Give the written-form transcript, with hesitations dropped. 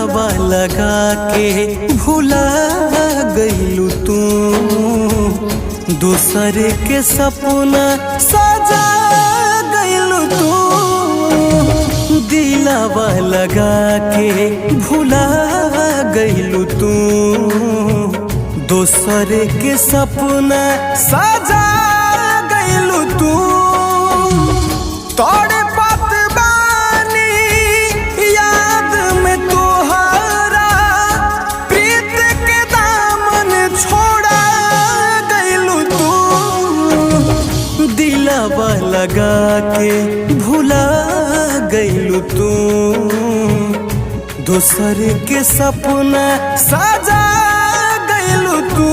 दिलावा लगा के भुला गइलू तू, दूसर के सपना सजा गइलू तू। दिलावा लगा के भुला गइलू तू, दूसर के सपना सजा गइलू तू। तोड़े बात बानी याद में तोहरा, प्रीत के दामन छोड़ा गइलू तू। दिलावा लगा के भुला गइलू तू, दूसर के सपना सजा गइलू तू।